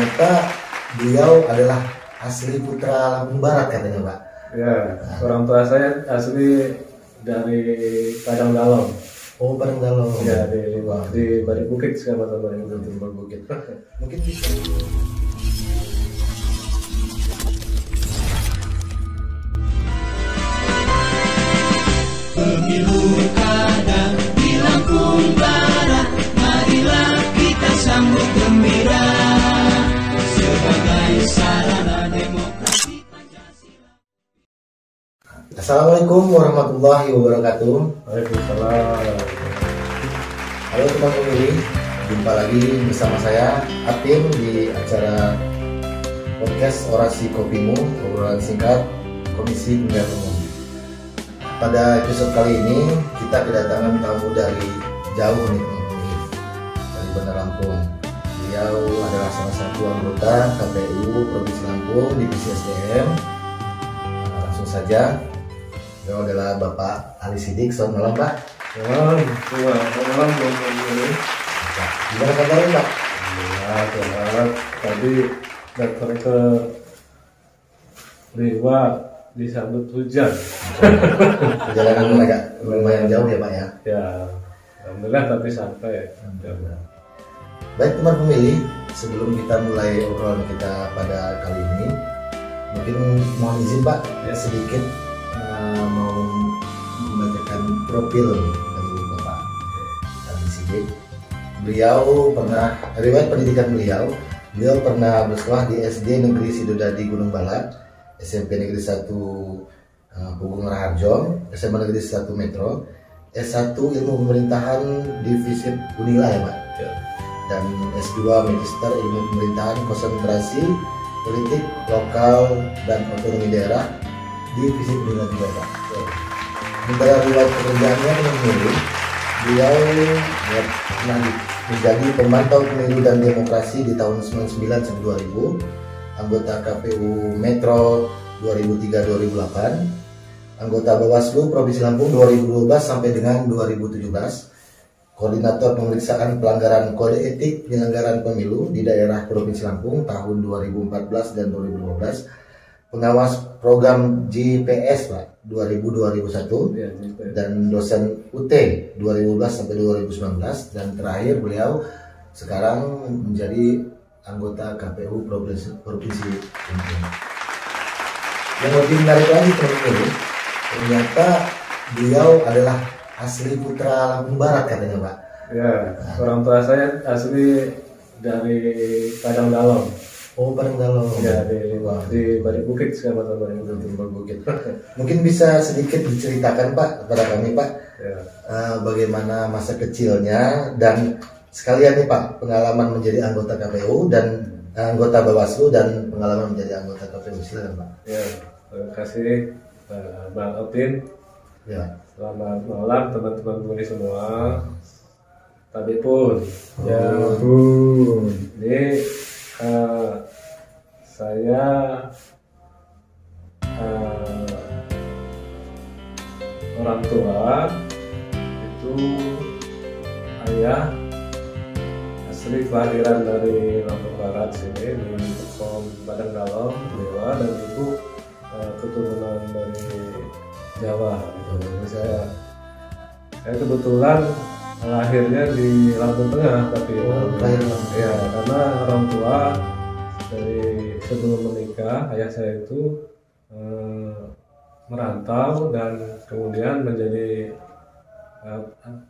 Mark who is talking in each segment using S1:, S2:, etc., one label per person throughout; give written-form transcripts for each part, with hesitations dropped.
S1: ternyata beliau adalah asli putra Lampung Barat katanya Pak.
S2: Ya, orang tua saya asli dari Padang Dalom.
S1: Oh, Padang Dalom.
S2: Ya, di Bari Bukit Kecamatan Bari
S1: Bukit. Mungkin bisa.
S3: Pemilu kada di Lampung Barat, marilah kita sambut gembira sebagai sarana demokrasi Pancasila.
S1: Assalamualaikum warahmatullahi wabarakatuh.
S2: Waalaikumsalam.
S1: Halo teman pemilih, jumpa lagi bersama saya Atin di acara podcast Orasi Kopimu, obrolan singkat Komisi Pemilihan Umum. Pada episode kali ini kita kedatangan tamu dari jauh nih teman pemilih, dari Bandar Lampung. Beliau adalah salah satu anggota KPU Provinsi Lampung Divisi SDM. Langsung saja, beliau adalah Bapak Ali Sidik. Selamat malam Pak.
S2: Malam,
S1: Gimana kabarnya Pak?
S2: ya, sehat. Tadi datang ke Liwa disambut hujan.
S1: Perjalanan agak lumayan jauh ya Pak ya.
S2: Ya, alhamdulillah tapi sampai.
S1: Baik teman pemilih, sebelum kita mulai obrolan kita pada kali ini, mungkin mohon izin Pak, sedikit mau membacakan profil dari Bapak Ali Sidik. Beliau pernah, riwayat pendidikan beliau pernah bersekolah di SD Negeri Sidodadi Gunung Balat, SMP Negeri 1 Pugung Raharjo, SMA Negeri 1 Metro, S1 Ilmu Pemerintahan Divisi Unila ya Pak, dan S2 Magister Ilmu Pemerintahan Konsentrasi Politik Lokal dan Otonomi Daerah Divisi Unila juga Pak. Sementara riwayat pekerjaannya menurut beliau pernah menjadi pemantau pemilu dan demokrasi di tahun 99 sampai 2000, anggota KPU Metro 2003-2008, anggota Bawaslu Provinsi Lampung 2012 sampai dengan 2017, koordinator pemeriksaan pelanggaran kode etik penyelenggaraan pemilu di daerah Provinsi Lampung tahun 2014 dan 2015, pengawas program GPS Pak 2000-2001, dan dosen UT 2012 sampai 2019, dan terakhir beliau sekarang menjadi anggota KPU Provinsi Lampung. Yang lebih menarik lagi teman-teman, ternyata beliau adalah asli putra Lampung Barat katanya Pak.
S2: Ya, orang tua saya asli dari Padang Dalom.
S1: Oh, Padang Dalom.
S2: Ya, di Bari Bukit Kecamatan Bari
S1: Bukit. Mungkin bisa sedikit diceritakan Pak kepada kami Pak,
S2: Ya.
S1: Bagaimana masa kecilnya dan sekalian nih Pak pengalaman menjadi anggota KPU dan anggota Bawaslu dan pengalaman menjadi anggota KPU. Silakan Pak.
S2: Ya, terima kasih Bang Opin.
S1: Ya.
S2: Selamat malam teman-teman pemilih semua. Tadi pun, ya
S1: Bun.
S2: ini saya orang tua itu ayah asli kelahiran dari Lampung Barat sini di Padang Dalom, Dewa, dan ibu keturunan dari Jawa. Gitu. Jadi saya kebetulan lahirnya di Lampung Tengah, tapi ya karena orang tua dari sebelum menikah ayah saya itu merantau dan kemudian menjadi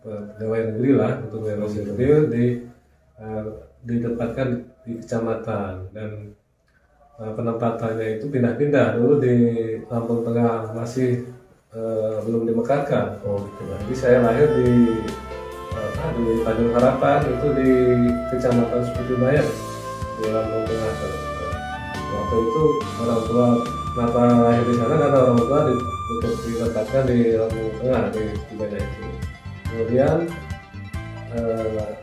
S2: pegawai negeri lah, untuk pegawai negeri ditempatkan di kecamatan, dan penempatannya itu pindah-pindah. Dulu di Lampung Tengah masih belum dimekarkan. Jadi saya lahir di Tanjung Harapan, itu di Kecamatan Sukuti Bayan di Lampung Tengah. Waktu itu orang tua kenapa lahir di sana, karena orang tua ditempatkan di Lampung Tengah di Bayan itu. Kemudian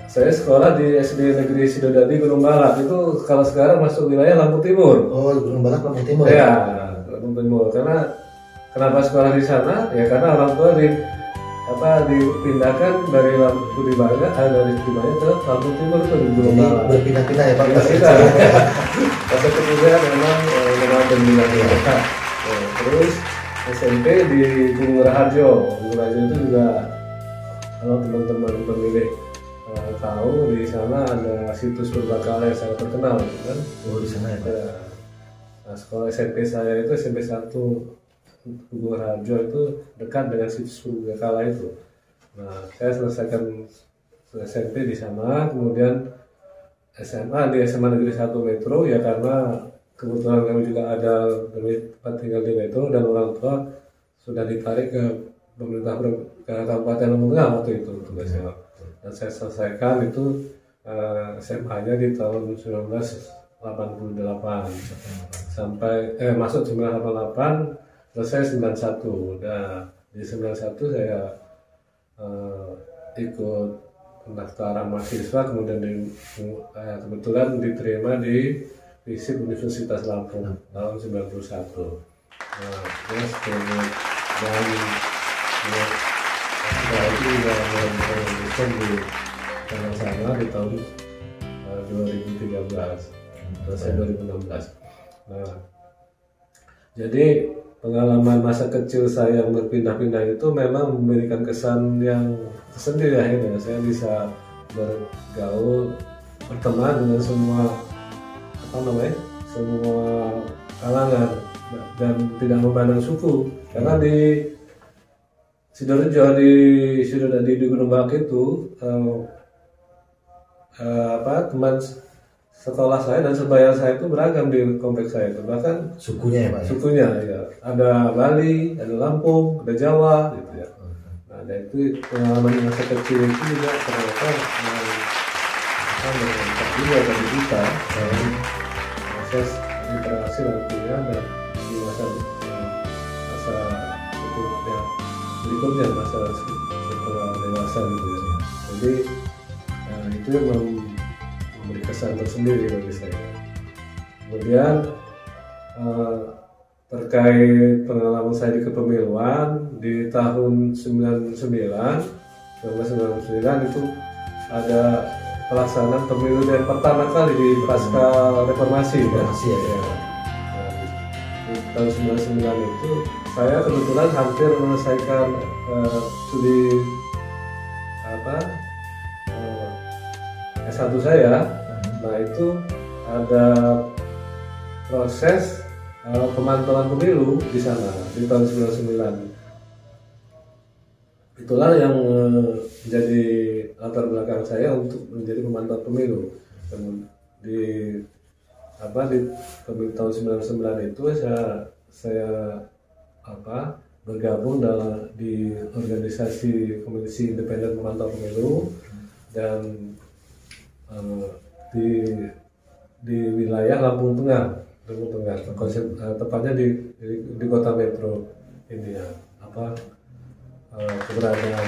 S2: saya sekolah di SD Negeri Sidodadi Gunung Balat, itu kalau sekarang masuk wilayah Lampung Timur.
S1: Oh, Gunung Balat Lampung Timur.
S2: Ya, Lampung Timur. Karena kenapa sekolah di sana? Ya karena orang tua dipindahkan dari Budi Baya ke Lampung Timur itu di Gunung
S1: Jadi
S2: Malang.
S1: berpindah-pindah ya Pak.
S2: Pas ketiga memang memang berpindah-pindah. Terus SMP di Gunung Raharjo. Gunung Raharjo itu juga kalau teman-teman pemilih tahu, di sana ada situs purbakala yang sangat terkenal, gitu kan?
S1: Oh di sana ya Pak.
S2: Nah, sekolah SMP saya itu SMP 1 Gunung Raharjo itu dekat dengan situs purbakala itu. Nah, saya selesaikan SMP di sana, kemudian SMA di SMA Negeri 1 Metro ya, karena kebetulan kami juga ada tempat tinggal di Metro dan orang tua sudah ditarik ke pemerintah ke Kabupaten Lampung Tengah waktu itu tugasnya. Dan saya selesaikan itu SMA-nya di tahun 1988 sampai masuk 1988 selesai 91. Nah, di 91 saya ikut pendaftaran mahasiswa, kemudian kebetulan diterima di FISIP Universitas Lampung tahun 91. Nah, terus kemudian setelah itu juga melanjutkan di sana di tahun 2013 selesai 2016. Nah, jadi pengalaman masa kecil saya yang berpindah-pindah itu memang memberikan kesan yang tersendiri. Akhirnya saya bisa bergaul, berteman dengan semua semua kalangan dan tidak memandang suku. Karena di Sidoarjo di Gunung Bak itu teman sekolah saya dan sebaya saya itu beragam di kompleks saya itu, bahkan
S1: Sukunya ya Pak.
S2: sukunya ya, ada Bali, ada Lampung, ada Jawa gitu ya. Nah, dan itu pengalaman masa kecil itu juga ternyata mengangkat juga bagi kita dalam proses interaksi nantinya dan di masa berikutnya, masa setelah dewasa gitu ya. Jadi itu yang memberi kesan tersendiri bagi saya. Kemudian terkait pengalaman saya di kepemiluan di tahun 1999 itu ada pelaksanaan pemilu yang pertama kali di pasca reformasi ya. Nah, di tahun 99 itu saya kebetulan hampir menyelesaikan studi S1 saya. Nah, itu ada proses pemantauan pemilu di sana di tahun 99. Itulah yang menjadi latar belakang saya untuk menjadi pemantau pemilu. Di pemilu tahun 99 itu saya bergabung di organisasi Komisi Independen Pemantau Pemilu dan di wilayah Lampung Tengah, tepatnya di kota Metro ini ya, keberadaan.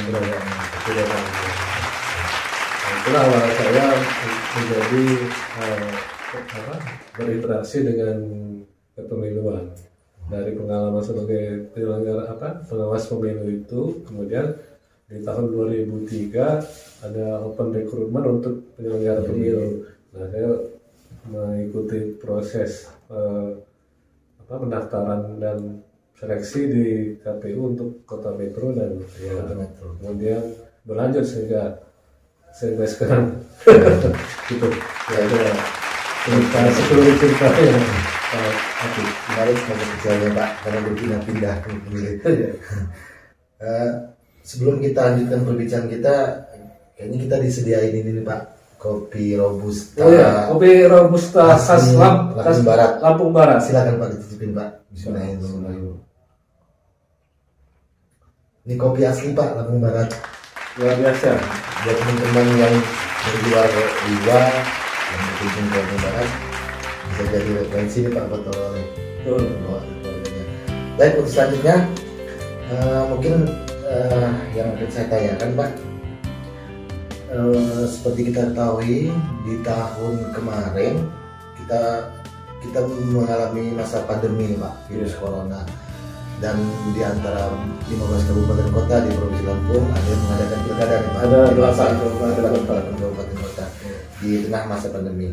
S2: Itulah awal saya menjadi berinteraksi dengan kepemiluan. Dari pengalaman sebagai penyelenggara pengawas pemilu itu, kemudian di tahun 2003 ada open recruitment untuk penyelenggara pemilu. Nah, saya mengikuti proses pendaftaran dan seleksi di KPU untuk Kota Metro dan kemudian berlanjut sehingga sampai sekarang gitu. Ya, seluruh ceritanya.
S1: Menarik kecilnya Pak, karena berpindah-pindah pemilih. Sebelum kita lanjutkan perbincangan kita, kayaknya kita disediain ini nih Pak, kopi robusta.
S2: Oh ya, kopi robusta khas Lampung Barat.
S1: Silakan Pak dititipin Pak. Bismillahirrahmanirrahim. Ini kopi asli Pak, Lampung Barat.
S2: Luar biasa.
S1: Buat teman-teman yang dari luar yang berkunjung ke Lampung Barat, bisa jadi referensi nih Pak buat oleh keluarganya. Baik, untuk selanjutnya mungkin yang akan saya tanyakan Pak, seperti kita ketahui di tahun kemarin kita mengalami masa pandemi Pak, virus corona. dan di antara 15 kabupaten kota di Provinsi Lampung ada yang mengadakan pilkada nih, Pak.
S2: Ada
S1: Di masa
S2: 8
S1: kabupaten kota di tengah masa pandemi.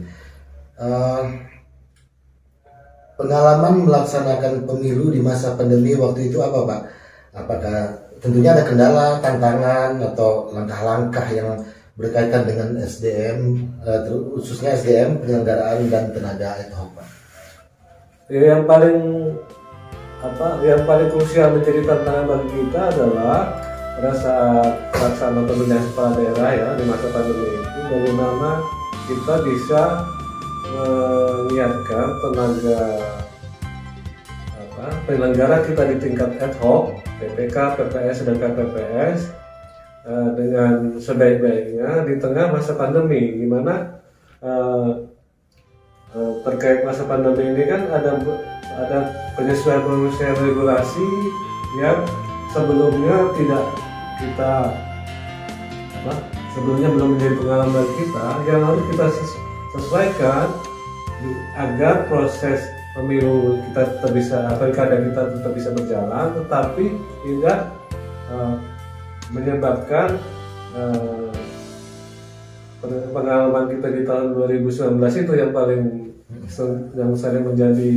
S1: Pengalaman melaksanakan pemilu di masa pandemi waktu itu apa, Pak? Apakah tentunya ada kendala, tantangan atau langkah-langkah yang berkaitan dengan SDM, khususnya SDM penyelenggaraan dan tenaga ad hoc, Pak?
S2: Ya, yang paling krusial menjadi tantangan bagi kita adalah pada saat pelaksanaan pemilihan kepala daerah ya di masa pandemi itu, bagaimana kita bisa menyiapkan tenaga penyelenggara kita di tingkat ad hoc, PPK, PPS, dan KPPS dengan sebaik-baiknya di tengah masa pandemi, di mana terkait masa pandemi ini kan ada penyesuaian regulasi yang sebelumnya tidak kita sebelumnya belum menjadi pengalaman bagi kita, yang harus kita sesuaikan agar proses pemilu kita tetap bisa, pilkada kita tetap bisa berjalan, tetapi tidak menyebabkan pengalaman kita di tahun 2019 itu yang sering menjadi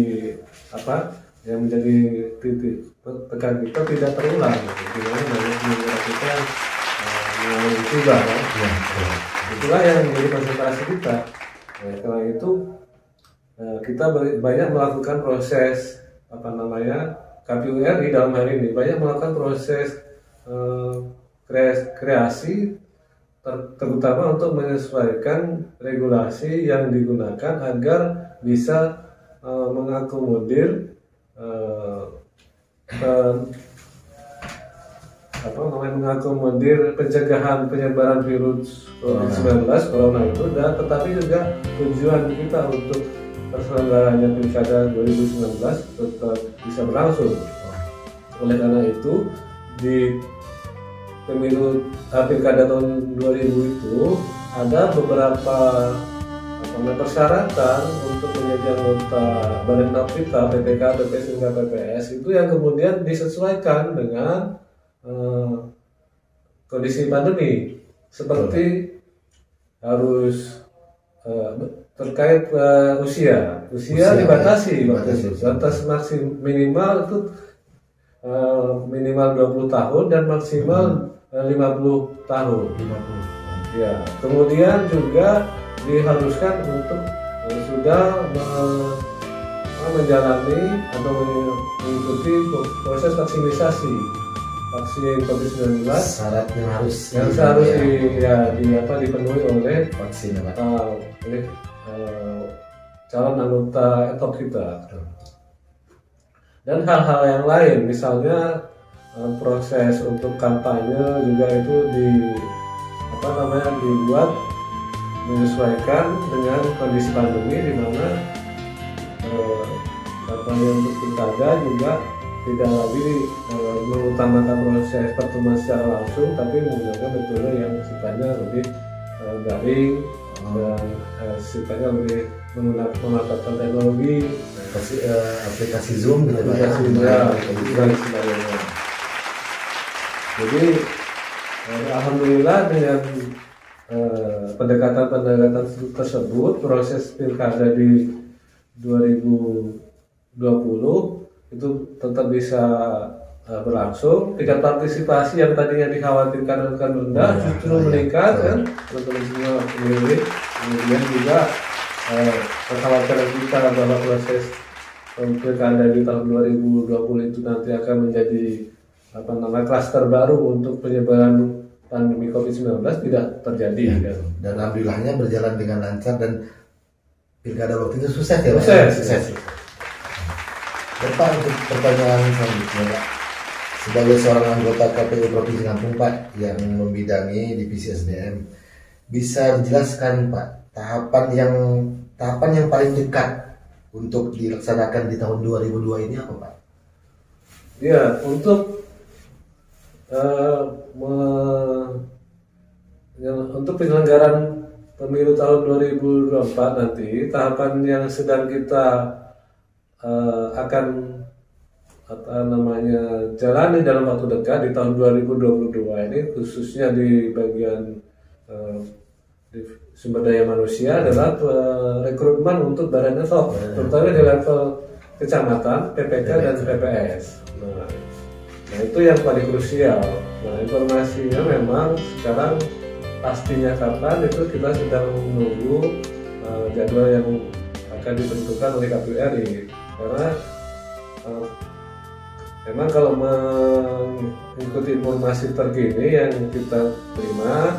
S2: yang menjadi titik tekan kita tidak terulang, di mana banyak kita mengalami musibah kan. Itulah yang menjadi konsentrasi kita. Karena itu kita banyak melakukan proses KPU RI dalam hal ini banyak melakukan proses kreasi terutama untuk menyesuaikan regulasi yang digunakan agar bisa mengakomodir mengakomodir pencegahan penyebaran virus COVID-19 corona itu, dan tetapi juga tujuan kita untuk terselenggaranya pilkada 2019 tetap bisa berlangsung. Oleh karena itu di pemilu pilkada tahun 2000 itu ada beberapa persyaratan untuk menjadi anggota Badan Napita, PPK, PPS, dan KPPS itu yang kemudian disesuaikan dengan kondisi pandemi, seperti harus terkait usia dibatasi, batas minimal itu minimal 20 tahun dan maksimal 50 tahun. Ya, kemudian juga diharuskan untuk sudah menjalani atau mengikuti proses vaksin COVID-19.
S1: Syarat yang harus
S2: dipenuhi oleh
S1: vaksin
S2: oleh calon anggota ad hoc kita. Dan hal-hal yang lain, misalnya proses untuk kampanye juga itu dibuat menyesuaikan dengan kondisi pandemi, di mana kampanye untuk pilkada juga tidak lagi mengutamakan proses pertemuan secara langsung, tapi menggunakan metode yang sifatnya lebih daring dan sifatnya lebih memanfaatkan teknologi,
S1: aplikasi Zoom gitu
S2: dan sebagainya. Jadi alhamdulillah dengan pendekatan tersebut, proses pilkada di 2020 itu tetap bisa berlangsung. Tingkat partisipasi yang tadinya dikhawatirkan akan rendah justru meningkat kan, teman-teman semua pemilih. Kemudian juga kekhawatiran kita bahwa proses pilkada di tahun 2020 itu nanti akan menjadi klaster baru untuk penyebaran pandemi COVID-19 tidak terjadi.
S1: Dan alhamdulillahnya berjalan dengan lancar dan pilkada waktu itu sukses ya.
S2: Sukses.
S1: Pak, untuk pertanyaan selanjutnya, Pak, sebagai seorang anggota KPU Provinsi Lampung, Pak, yang membidangi divisi SDM, bisa dijelaskan, Pak, tahapan yang paling dekat untuk dilaksanakan di tahun 2002 ini apa, Pak?
S2: Ya, untuk penyelenggaraan pemilu tahun 2024 nanti, tahapan yang sedang kita akan jalani dalam waktu dekat di tahun 2022 ini, khususnya di bagian di sumber daya manusia, adalah rekrutmen untuk badan ad hoc, terutama di level kecamatan, PPK dan PPS. Nah itu yang paling krusial. Nah informasinya memang sekarang pastinya kapan itu kita sedang menunggu jadwal yang akan ditentukan oleh KPU RI, karena memang kalau mengikuti informasi terkini yang kita terima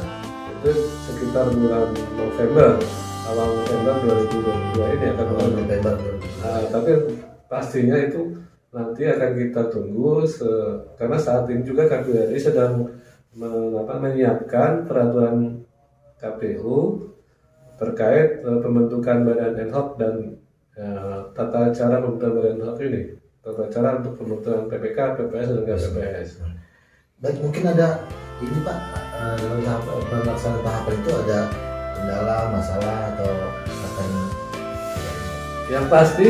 S2: itu sekitar bulan November, awal November 2022 ini akan mulai November. Tapi pastinya itu nanti akan kita tunggu karena saat ini juga KPU RI sedang menyiapkan peraturan KPU terkait pembentukan badan ad hoc dan tata cara pembentukan badan ad hoc ini, tata cara untuk pembentukan PPK, PPS dan KPPS.
S1: Baik, mungkin ada ini Pak, dalam pelaksanaan tahapan itu ada kendala, masalah atau akan?
S2: Yang pasti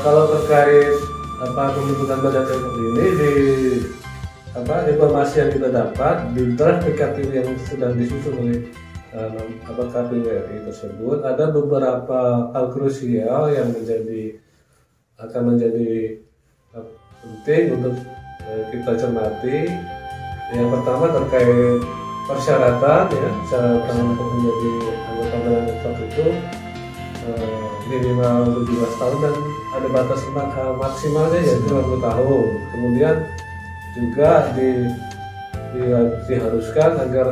S2: kalau terkait pembentukan badan ad hoc ini, di informasi yang kita dapat di draft PKPU yang sedang disusun oleh KPU RI tersebut, ada beberapa hal krusial yang akan menjadi penting untuk kita cermati. Yang pertama terkait persyaratan, ya, persyaratan untuk menjadi anggota badan ad hoc itu minimal 17 tahun dan ada batas maksimalnya yaitu 50 tahun. Kemudian juga diharuskan agar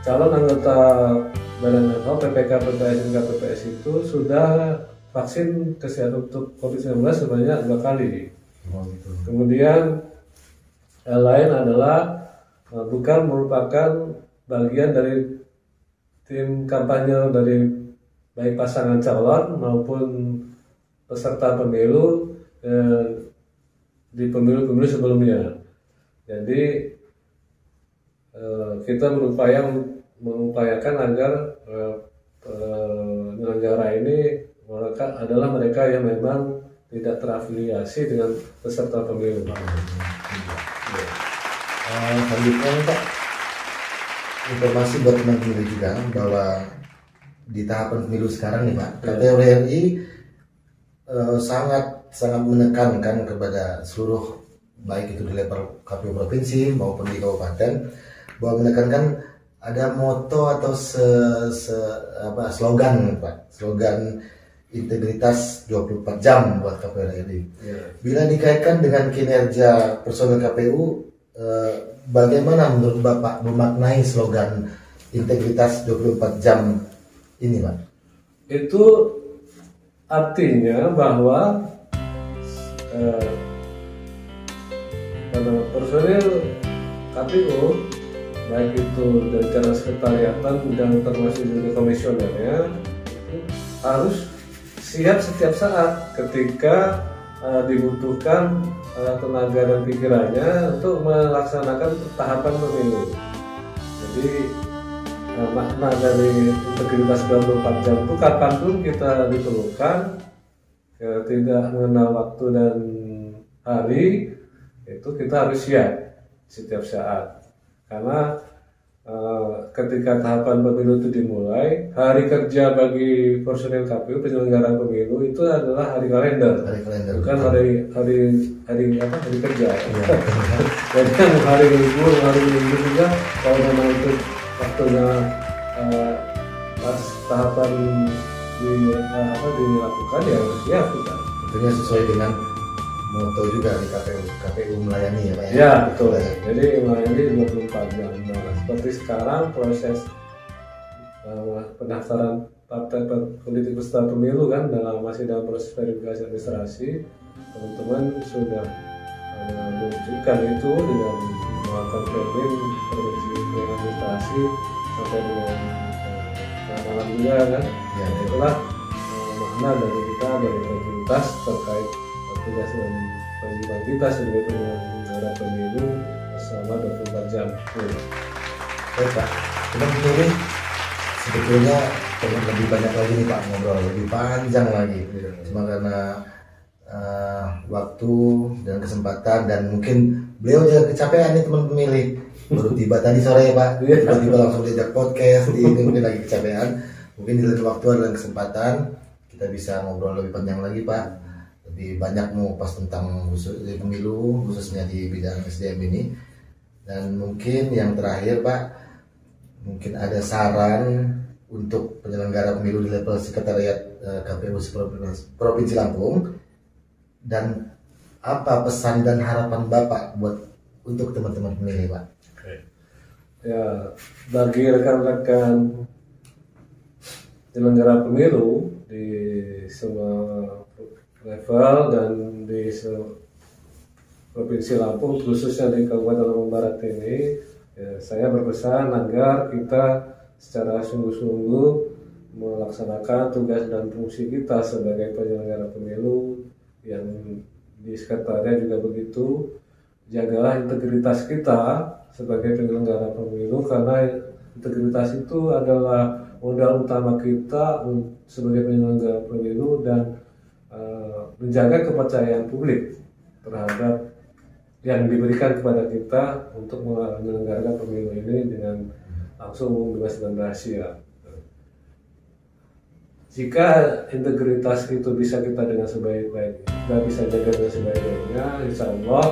S2: calon anggota badan ad hoc PPK, PPS dan KPPS itu sudah vaksin kesehatan untuk COVID-19 sebanyak 2 kali. Kemudian yang lain adalah bukan merupakan bagian dari tim kampanye dari baik pasangan calon maupun peserta pemilu di pemilu-pemilu sebelumnya. Jadi kita mengupayakan agar penyelenggara ini mereka yang memang tidak terafiliasi dengan peserta pemilu.
S1: Selanjutnya Pak, informasi buat teman pemilu juga bahwa di tahapan pemilu sekarang nih Pak, KPU RI sangat menekankan kepada seluruh, baik itu di level KPU provinsi maupun di kabupaten, bahwa menekankan ada moto atau slogan Pak, slogan integritas 24 jam buat KPU RI. Bila dikaitkan dengan kinerja personel KPU, bagaimana menurut Bapak memaknai slogan integritas 24 jam ini Pak?
S2: Itu artinya bahwa personil KPU, baik itu dari cara sekretariatan dan termasuk juga komisionernya, harus siap setiap saat ketika dibutuhkan tenaga dan pikirannya untuk melaksanakan tahapan pemilu. Jadi makna dari integritas 24 jam itu kapanpun kita diperlukan, ya, tidak mengenal waktu dan hari, itu kita harus siap setiap saat. Karena ketika tahapan pemilu itu dimulai, hari kerja bagi personel KPU penyelenggara pemilu itu adalah hari kalender, bukan hari kerja. Jadi kan hari libur, hari minggu juga kalau memang itu waktunya pas tahapan dilakukan, ya harus siap kita.
S1: Tentunya sesuai dengan moto juga di KPU melayani ya Pak ya?
S2: Ya betul, jadi melayani 24 jam. Nah, seperti sekarang proses pendaftaran partai politik peserta pemilu kan masih dalam proses verifikasi administrasi. Teman-teman sudah menunjukkan itu dengan melakukan training administrasi sampai dengan malam juga kan. Ya, itulah makna dari kita dari integritas terkait tugas dan kewajiban kita sebagai penyelenggara pemilu selama 24 jam.
S1: Baik Pak, kita pilih sebetulnya pengen lebih banyak lagi nih Pak, ngobrol lebih panjang lagi. Cuma karena waktu dan kesempatan, dan mungkin beliau juga kecapean nih teman pemilih, baru tiba tadi sore Pak, tiba-tiba langsung diajak podcast, ini mungkin lagi kecapean. Mungkin di lain waktu adalah kesempatan kita bisa ngobrol lebih panjang lagi Pak, lebih banyak mengupas tentang pemilu khususnya di bidang SDM ini. Dan mungkin yang terakhir Pak, mungkin ada saran untuk penyelenggara pemilu di level sekretariat KPU Provinsi Lampung, dan apa pesan dan harapan Bapak buat untuk teman-teman pemilih Pak?
S2: Oke. Ya, bagi rekan-rekan penyelenggara pemilu di semua level dan di Provinsi Lampung, khususnya di Kabupaten Lampung Barat ini, ya, saya berpesan agar kita secara sungguh-sungguh melaksanakan tugas dan fungsi kita sebagai penyelenggara pemilu. Yang di sekretariat juga begitu, jagalah integritas kita sebagai penyelenggara pemilu, karena integritas itu adalah modal utama kita sebagai penyelenggara pemilu, dan menjaga kepercayaan publik terhadap yang diberikan kepada kita untuk menyelenggarakan pemilu ini dengan langsung bebas dan rahasia. Jika integritas itu bisa kita dengan sebaik-baiknya, kita bisa jaga dengan sebaik-baiknya, insya Allah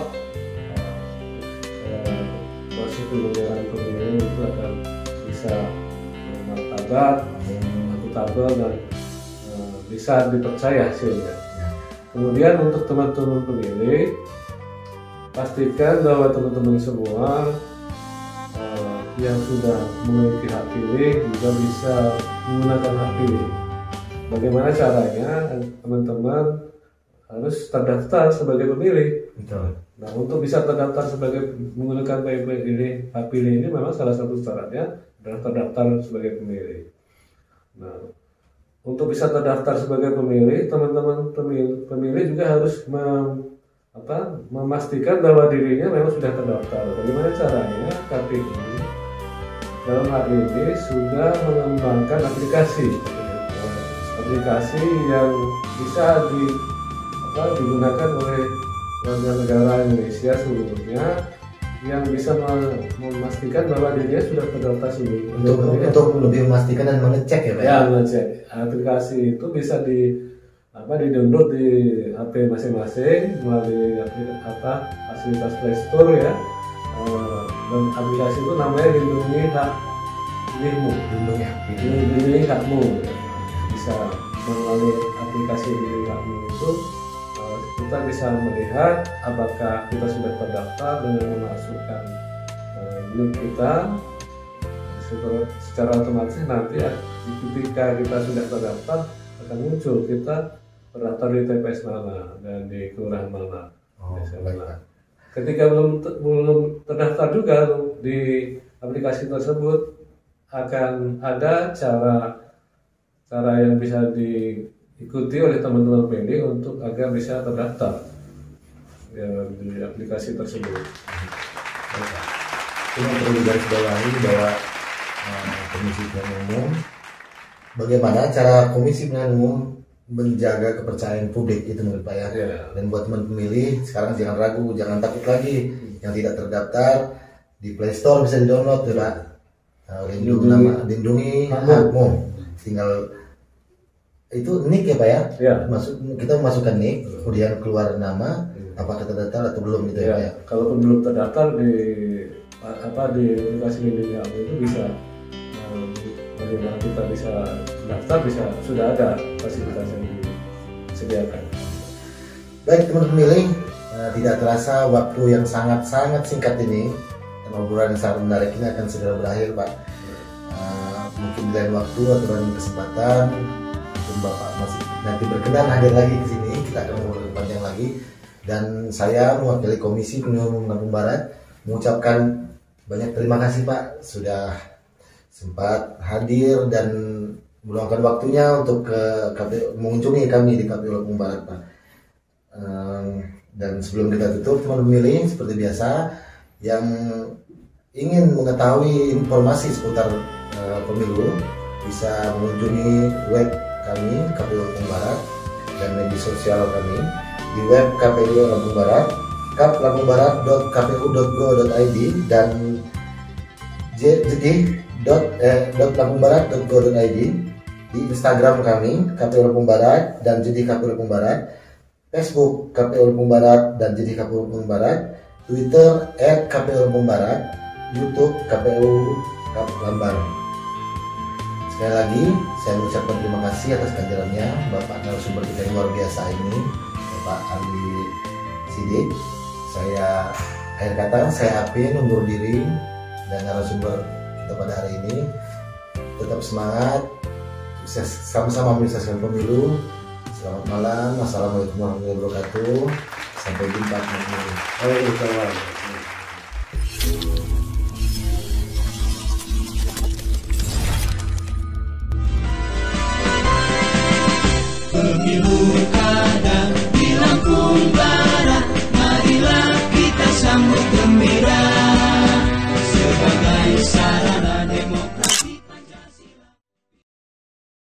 S2: proses penyelenggaraan pemilu itu akan bisa bermartabat, akuntabel, dan bisa dipercaya hasilnya. Kemudian untuk teman-teman pemilih, pastikan bahwa teman-teman semua yang sudah memiliki hak pilih juga bisa menggunakan hak pilih. Bagaimana caranya? Teman-teman harus terdaftar sebagai pemilih.
S1: Betul.
S2: Nah, untuk bisa terdaftar sebagai menggunakan hak pilih ini memang salah satu syaratnya adalah terdaftar sebagai pemilih. Nah, untuk bisa terdaftar sebagai pemilih, teman-teman pemilih juga harus memastikan bahwa dirinya memang sudah terdaftar. Bagaimana caranya? KPU dalam hal ini sudah mengembangkan aplikasi yang bisa digunakan oleh warga negara Indonesia seluruhnya, yang bisa memastikan bahwa dirinya sudah terdaftar seluruhnya.
S1: Untuk lebih memastikan dan mengecek ya Pak?
S2: Ya, mengecek. Aplikasi itu bisa di-download di HP masing-masing melalui fasilitas Play Store ya. Dan aplikasi itu namanya Lindungi Hak Pilihmu. Lindungi Hakmu. Bisa melalui aplikasi Lindungi Hakmu itu kita bisa melihat apakah kita sudah terdaftar dengan memasukkan link kita. Secara otomatis nanti ketika kita sudah terdaftar akan muncul kita terdaftar di TPS mana dan di kelurahan mana. Ketika belum terdaftar juga di aplikasi tersebut akan ada cara yang bisa diikuti oleh teman-teman pemilih untuk agar bisa terdaftar ya, di aplikasi tersebut.
S1: Ini perlu digarisbawahi bahwa Komisi Pemilihan Umum, bagaimana cara Komisi Pemilihan Umum menjaga kepercayaan publik itu menurut Pak ya. Dan buat teman pemilih sekarang jangan ragu, jangan takut lagi. Yang tidak terdaftar di Play Store bisa di-download ya Pak. Lindungi Hakmu. Tinggal itu nick ya Pak ya. Kita memasukkan nick, kemudian keluar nama, apakah terdaftar atau belum gitu ya Pak ya.
S2: Kalaupun belum terdaftar di aplikasi Lindungi Hakmu itu bisa bagaimana kita bisa daftar, sudah ada fasilitas yang disediakan.
S1: Baik teman pemilih, tidak terasa waktu yang sangat singkat ini dan obrolan yang sangat menarik ini akan segera berakhir Pak. Mungkin di lain waktu atau lain kesempatan mungkin Bapak masih nanti berkenan hadir lagi ke sini, kita akan ngobrol panjang lagi. Dan saya mewakili Komisi Pemilihan Umum Lampung Barat mengucapkan banyak terima kasih Pak sudah sempat hadir dan meluangkan waktunya untuk mengunjungi kami di KPU Lampung Barat Pak. Dan sebelum kita tutup, teman pemilih seperti biasa yang ingin mengetahui informasi seputar pemilu bisa mengunjungi web kami KPU Lampung Barat dan media sosial kami di web KPU Lampung Barat, kaplampungbarat.kpu.go.id dan jadi.lampungbarat.go.id, di Instagram kami KPU Lampung Barat dan jadi KPU Lampung Barat, Facebook KPU Lampung Barat dan jadi KPU Lampung Barat, Twitter @KPU Lampung Barat, YouTube KPU Lambar. Sekali lagi saya mengucapkan terima kasih atas kehadirannya Bapak narasumber kita yang luar biasa ini, Bapak Andi Sidik. Saya akhir kata saya Apin undur diri, dan narasumber kita pada hari ini tetap semangat, sukses sama-sama menyukseskan pemilu. Selamat malam, wassalamualaikum warahmatullahi wabarakatuh. Sampai jumpa kembali.
S3: Pemilu